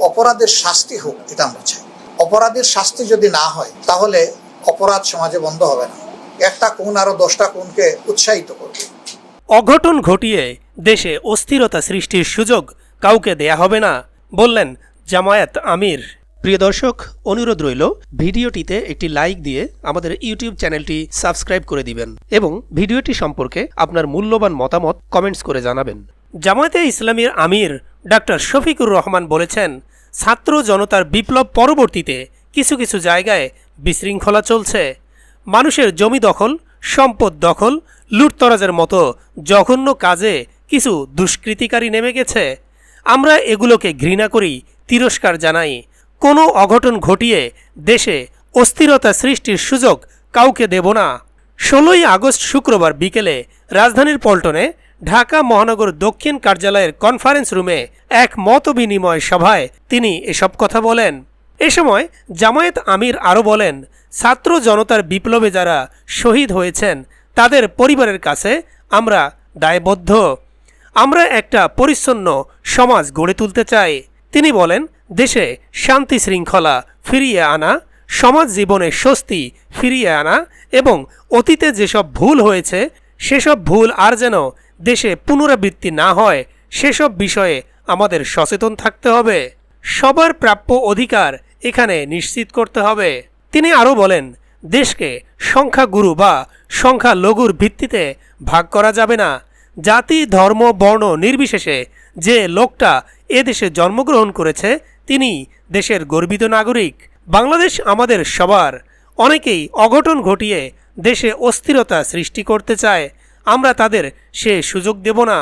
অপরাধের শাস্তি হোক, এটা আমরা চাই। অপরাধের শাস্তি যদি না হয় তাহলে অপরাধ সমাজে বন্ধ হবে না, একটা খুন আরো 10টা খুনকে উৎসাহিত করবে। অঘটন ঘটিয়ে দেশে অস্থিরতা সৃষ্টির সুযোগ কাউকে দেয়া হবে না, বললেন জামায়াত আমির। প্রিয় দর্শক, অনুরোধ রইল ভিডিওটিতে একটি লাইক দিয়ে আমাদের ইউটিউব চ্যানেলটি সাবস্ক্রাইব করে দিবেন এবং ভিডিওটি সম্পর্কে আপনার মূল্যবান মতামত কমেন্টস করে জানাবেন। জামায়াতে ইসলামীর আমির ডাক্তার শফিকুর রহমান বলেছেন, ছাত্র জনতার বিপ্লব পরবর্তীতে কিছু কিছু জায়গায় বিশৃঙ্খলা চলছে। মানুষের জমি দখল, সম্পদ দখল, লুটতরাজের মতো জঘন্য কাজে কিছু দুষ্কৃতিকারী নেমে গেছে। আমরা এগুলোকে ঘৃণা করি, তিরস্কার জানাই। কোনো অঘটন ঘটিয়ে দেশে অস্থিরতা সৃষ্টির সুযোগ কাউকে দেব না। 16ই আগস্ট শুক্রবার বিকেলে রাজধানীর পল্টনে ঢাকা মহানগর দক্ষিণ কার্যালয়ের কনফারেন্স রুমে এক মতবিনিময় সভায় তিনি এসব কথা বলেন। এ সময় জামায়াত আমির আরও বলেন, ছাত্র জনতার বিপ্লবে যারা শহীদ হয়েছেন তাদের পরিবারের কাছে আমরা দায়বদ্ধ। আমরা একটা পরিচ্ছন্ন সমাজ গড়ে তুলতে চাই। তিনি বলেন, দেশে শান্তি শৃঙ্খলা ফিরিয়ে আনা, সমাজ জীবনে স্বস্তি ফিরিয়ে আনা এবং অতীতে যেসব ভুল হয়েছে সেসব ভুল আর যেন দেশে পুনরাবৃত্তি না হয় সেসব বিষয়ে আমাদের সচেতন থাকতে হবে। সবার প্রাপ্য অধিকার এখানে নিশ্চিত করতে হবে। তিনি আরও বলেন, দেশকে সংখ্যাগুরু বা সংখ্যালঘুর ভিত্তিতে ভাগ করা যাবে না। জাতি, ধর্ম, বর্ণ নির্বিশেষে যে লোকটা এদেশে জন্মগ্রহণ করেছে তিনি দেশের গর্বিত নাগরিক। বাংলাদেশ আমাদের সবার। অনেকেই অঘটন ঘটিয়ে দেশে অস্থিরতা সৃষ্টি করতে চায়, আমরা তাদের সে সুযোগ দেব না।